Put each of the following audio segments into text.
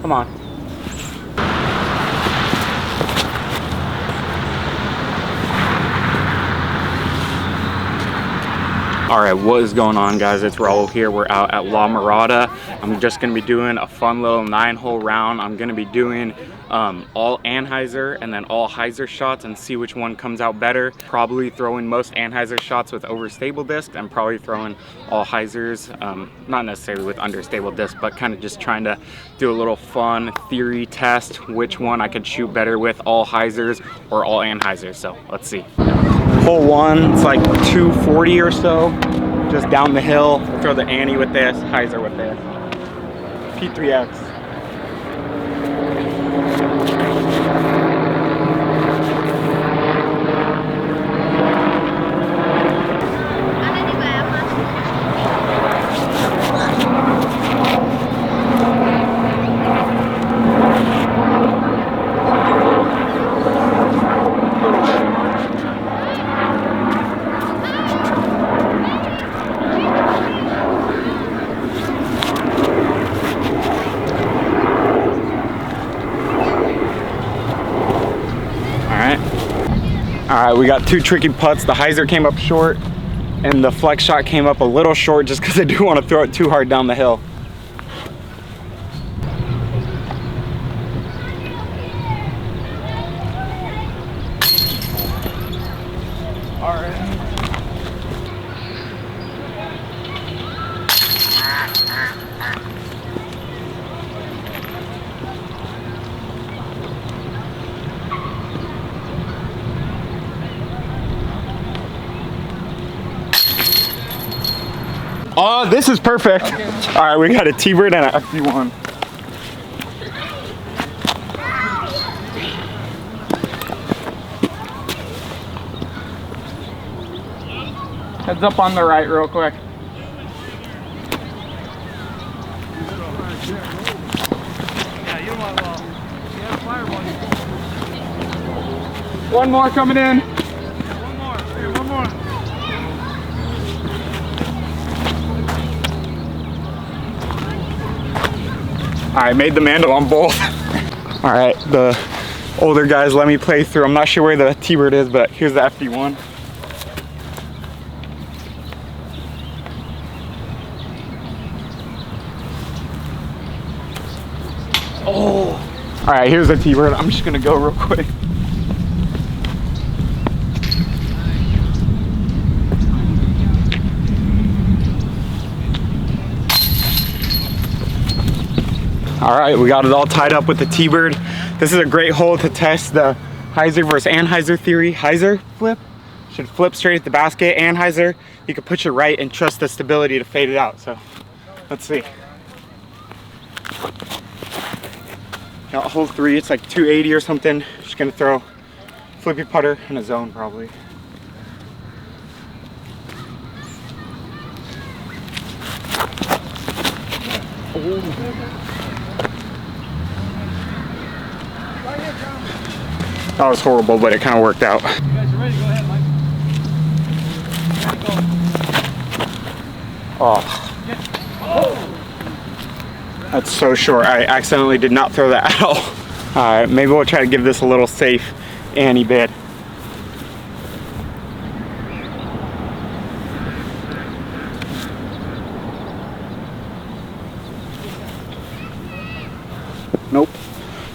Come on. All right, what is going on, guys? It's Raul here. We're out at La Mirada. I'm just gonna be doing a fun little 9-hole round. I'm gonna be doing all Anheuser and then all Heiser shots and see which one comes out better. Probably throwing most Anheuser shots with overstable disc and probably throwing all Heisers, not necessarily with understable disc, but kind of just trying to do a little fun theory test which one I could shoot better with, all Heisers or all Anheuser. So let's see. Hole 1, it's like 240 or so, just down the hill. We'll throw the Annie with this, Heiser with this. P3X. All right, we got 2 tricky putts. The Heiser came up short and the flex shot came up a little short just because I do want to throw it too hard down the hill. All right. Oh, this is perfect. Okay. All right, we got a T-bird and an FD1. Heads up on the right real quick. One more coming in. One more. All right, made the mandel on both. All right, the older guys let me play through. I'm not sure where the T-bird is, but here's the FD1. Oh. All right, here's the T-bird. I'm just gonna go real quick. All right, we got it all tied up with the T-bird. This is a great hole to test the Heiser versus Anheuser theory. Heiser flip should flip straight at the basket. Anheuser, you can push it right and trust the stability to fade it out. So let's see. Got hole 3, it's like 280 or something. Just gonna throw flippy putter in a zone probably. Oh. That was horrible, but it kind of worked out. You guys are ready? Go ahead, Mike. Oh. That's so short. I accidentally did not throw that at all. All right, maybe we'll try to give this a little safe Annie bid. Nope,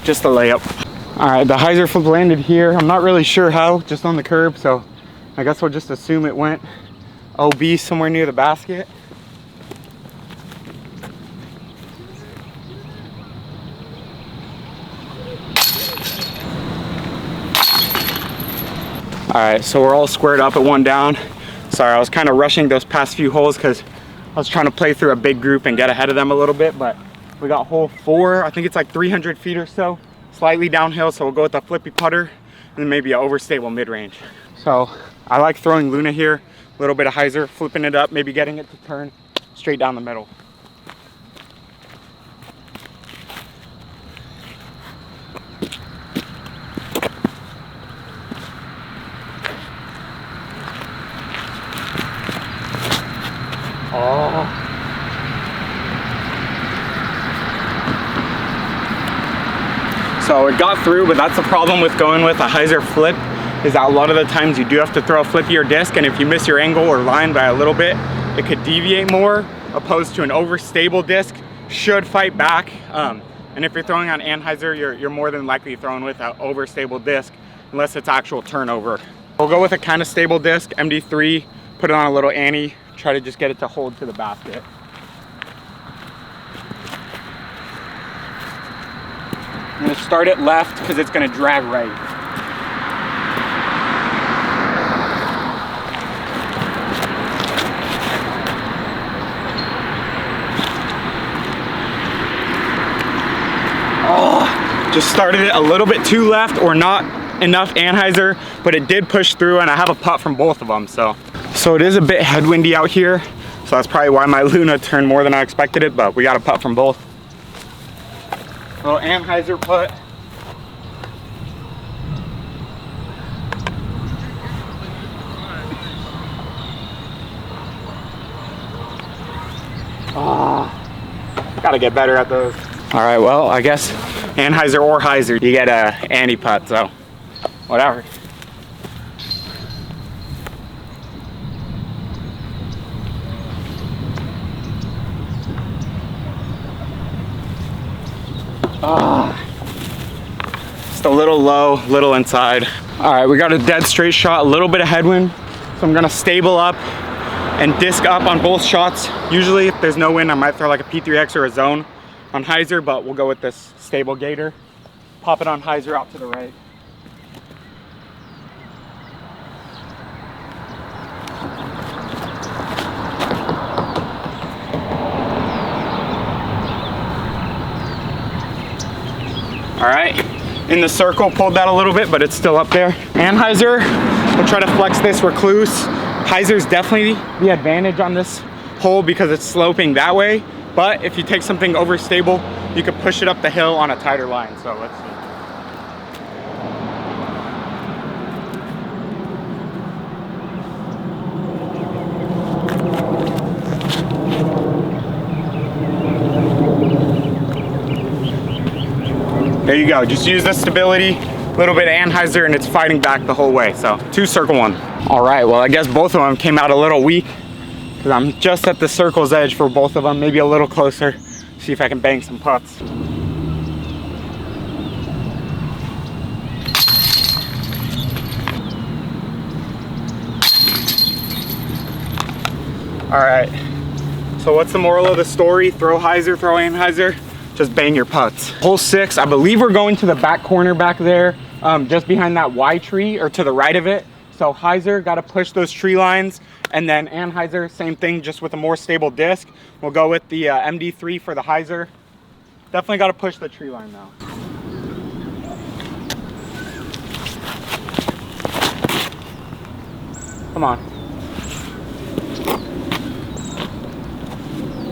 just a layup. All right, the Heiser flip landed here. I'm not really sure how, just on the curb, so I guess we'll just assume it went OB somewhere near the basket. All right, so we're all squared up at one down. Sorry, I was kind of rushing those past few holes because I was trying to play through a big group and get ahead of them a little bit, but we got hole 4. I think it's like 300 feet or so. Slightly downhill, so we'll go with the flippy putter and then maybe an overstable mid-range. So I like throwing Luna here, a little bit of Heiser, flipping it up, maybe getting it to turn straight down the middle. Oh. So it got through, but that's the problem with going with a hyzer flip, is that a lot of the times you do have to throw a flippier disc, and if you miss your angle or line by a little bit, it could deviate more, opposed to an overstable disc should fight back. And if you're throwing on anhyzer, you're more than likely throwing with an overstable disc, unless it's actual turnover. We'll go with a kind of stable disc, MD3, put it on a little ante, try to just get it to hold to the basket. I'm gonna start it left because it's gonna drag right. Just started it a little bit too left, or not enough anhyzer, but it did push through, and I have a putt from both of them. So it is a bit headwindy out here, so that's probably why my Luna turned more than I expected it, but we got a putt from both. Little anhyzer putt. Gotta get better at those. All right, well, I guess anhyzer or hyzer, you get a ante putt, so whatever. Just a little low, little inside. All right, we got a dead straight shot, a little bit of headwind, so I'm gonna stable up and disc up on both shots. Usually if there's no wind, I might throw like a P3X or a zone on hyzer, but we'll go with this stable gator. Pop it on hyzer out to the right. All right, in the circle, pulled that a little bit, but it's still up there. Anhyzer, we'll try to flex this recluse. Hyzer's definitely the advantage on this hole because it's sloping that way. But if you take something overstable, you could push it up the hill on a tighter line. So let's see. There you go, just use the stability, a little bit of anhyzer, and it's fighting back the whole way. So 2 circle 1. All right, well, I guess both of them came out a little weak because I'm just at the circle's edge for both of them, maybe a little closer. See if I can bang some putts. All right, so what's the moral of the story? Throw hyzer, throw anhyzer, just bang your putts. Hole 6, I believe we're going to the back corner back there, just behind that Y tree, or to the right of it. So hyzer, gotta push those tree lines, and then anhyzer, same thing, just with a more stable disc. We'll go with the MD3 for the hyzer. Definitely gotta push the tree line though. Come on.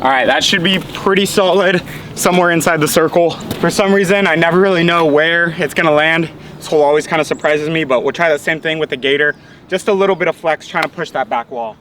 All right, that should be pretty solid, somewhere inside the circle. For some reason, I never really know where it's gonna land. This hole always kind of surprises me, but we'll try the same thing with the gator. Just a little bit of flex, trying to push that back wall.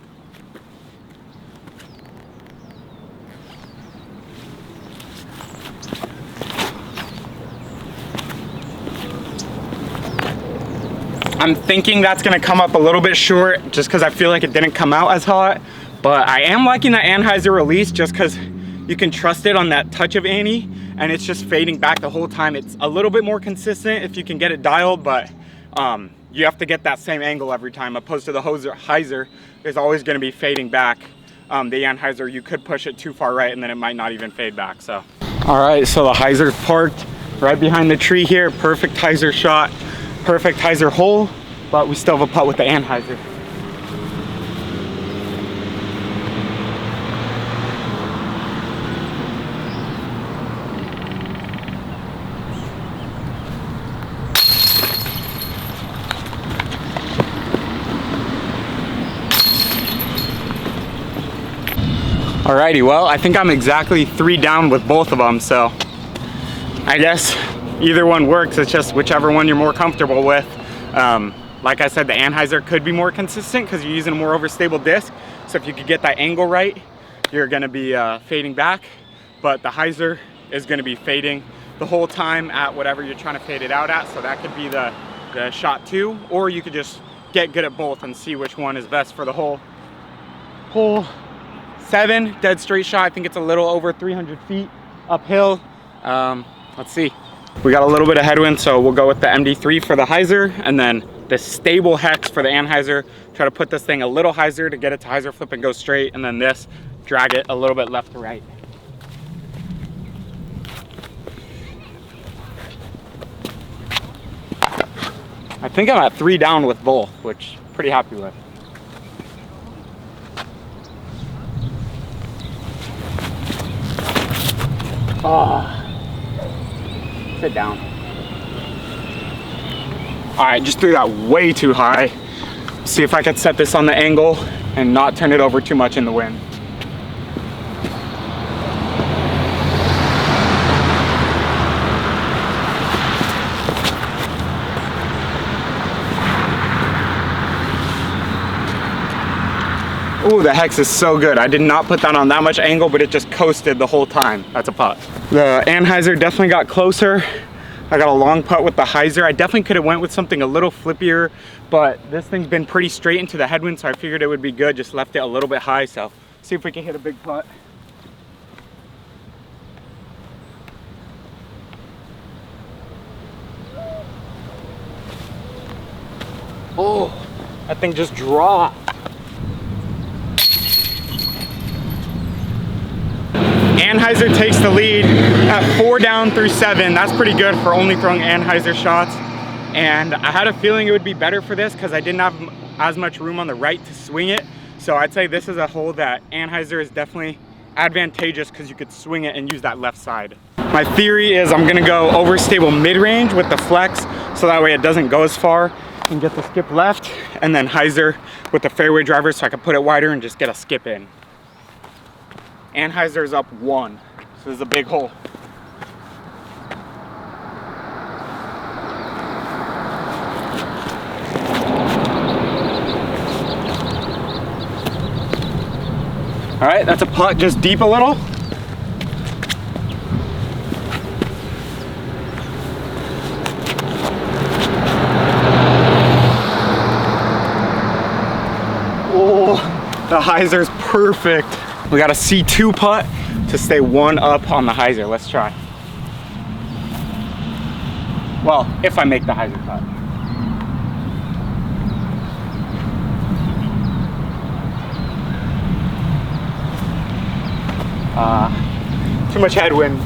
I'm thinking that's gonna come up a little bit short just because I feel like it didn't come out as hot, but I am liking the anhyzer release just because you can trust it on that touch of ante, and it's just fading back the whole time. It's a little bit more consistent if you can get it dialed, but you have to get that same angle every time, opposed to the hyzer is always gonna be fading back. The anhyzer, you could push it too far right and then it might not even fade back, so. All right, so the hyzer's parked right behind the tree here. Perfect hyzer shot, perfect hyzer hole, but we still have a putt with the anhyzer. Alrighty, well, I think I'm exactly 3 down with both of them, so I guess either one works. It's just whichever one you're more comfortable with. Like I said, the anhyzer could be more consistent because you're using a more overstable disc. So if you could get that angle right, you're gonna be fading back, but the hyzer is gonna be fading the whole time at whatever you're trying to fade it out at. So that could be the shot 2, or you could just get good at both and see which one is best for the hole 7 dead straight shot. I think it's a little over 300 feet uphill. Let's see. We got a little bit of headwind, so we'll go with the MD3 for the hyzer, and then the stable hex for the anhyzer. Try to put this thing a little hyzer to get it to hyzer flip and go straight, and then this, drag it a little bit left to right. I think I'm at 3 down with both, which I'm pretty happy with. Sit down. All right, just threw that way too high. See if I could set this on the angle and not turn it over too much in the wind. Ooh, the hex is so good. I did not put that on that much angle, but it just coasted the whole time. That's a putt. The anhyzer definitely got closer. I got a long putt with the hyzer. I definitely could have went with something a little flippier, but this thing's been pretty straight into the headwind, so I figured it would be good. Just left it a little bit high, so see if we can hit a big putt. Oh, that thing just dropped. Anhyzer takes the lead at 4 down through 7. That's pretty good for only throwing anhyzer shots. And I had a feeling it would be better for this because I didn't have as much room on the right to swing it. So I'd say this is a hole that anhyzer is definitely advantageous because you could swing it and use that left side. My theory is I'm gonna go overstable mid-range with the flex, so that way it doesn't go as far, and get the skip left, and then hyzer with the fairway driver so I can put it wider and just get a skip in. Anhyzer is up 1, so this is a big hole. All right, that's a putt, just deep a little. Oh, the hyzer's perfect. We got a C2 putt to stay 1 up on the hyzer. Let's try. Well, if I make the hyzer putt. Too much headwind.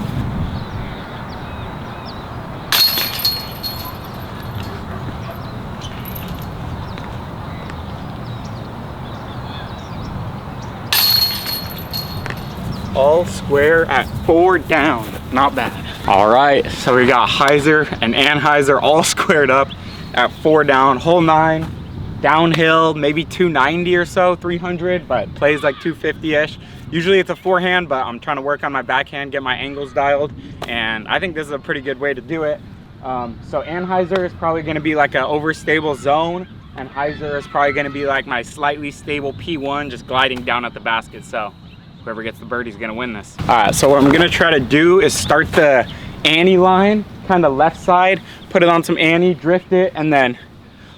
All square at 4 down, not bad. All right, so we got hyzer and anhyzer all squared up at 4 down, hole 9, downhill, maybe 290 or so, 300, but plays like 250-ish. Usually it's a forehand, but I'm trying to work on my backhand, get my angles dialed, and I think this is a pretty good way to do it. So anhyzer is probably gonna be like an overstable zone, and hyzer is probably gonna be like my slightly stable P1, just gliding down at the basket. So whoever gets the birdie is gonna win this. All right, so what I'm gonna try to do is start the Annie line, kind of left side, put it on some Annie, drift it, and then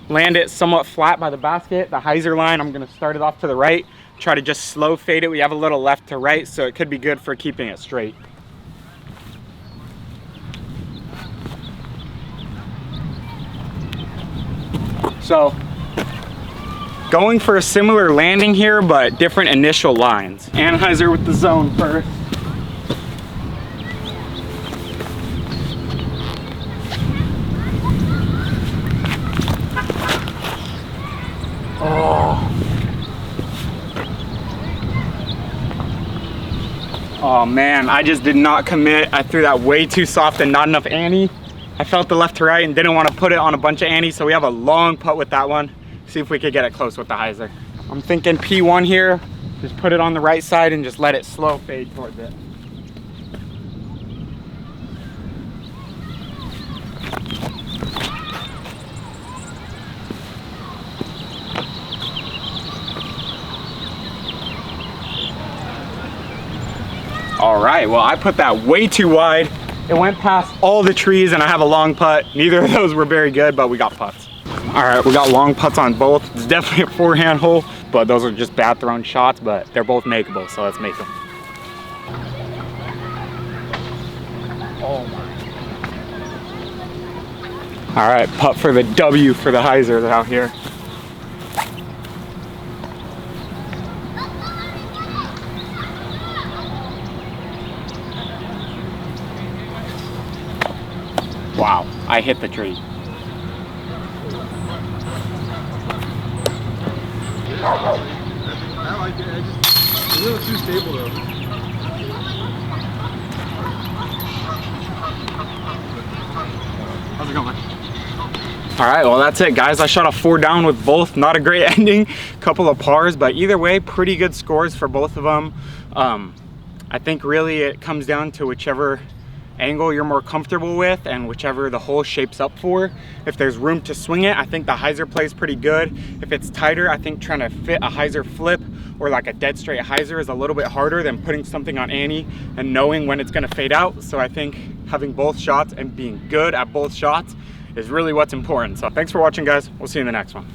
land it somewhat flat by the basket. The hyzer line, I'm gonna start it off to the right, try to just slow fade it. We have a little left to right, so it could be good for keeping it straight. So, going for a similar landing here, but different initial lines. Anhyzer with the zone first. Oh man, I just did not commit. I threw that way too soft and not enough Annie. I felt the left to right and didn't want to put it on a bunch of Annie, so we have a long putt with that one. See if we could get it close with the hyzer. I'm thinking P1 here. Just put it on the right side and just let it slow fade towards it. All right, well, I put that way too wide. It went past all the trees and I have a long putt. Neither of those were very good, but we got putts. All right, we got long putts on both. It's definitely a forehand hole, but those are just bad thrown shots, but they're both makeable, so let's make them. Oh my. All right, putt for the W for the hyzers out here. Wow, I hit the tree. I like it. It's a little too stable though. How's it going? All right, well that's it guys. I shot a 4 down with both. Not a great ending, couple of pars, but either way, pretty good scores for both of them. I think really it comes down to whichever angle you're more comfortable with and whichever the hole shapes up for. If there's room to swing it, I think the hyzer plays pretty good. If it's tighter, I think trying to fit a hyzer flip or like a dead straight hyzer is a little bit harder than putting something on Annie and knowing when it's gonna fade out. So I think having both shots and being good at both shots is really what's important. So thanks for watching guys. We'll see you in the next one.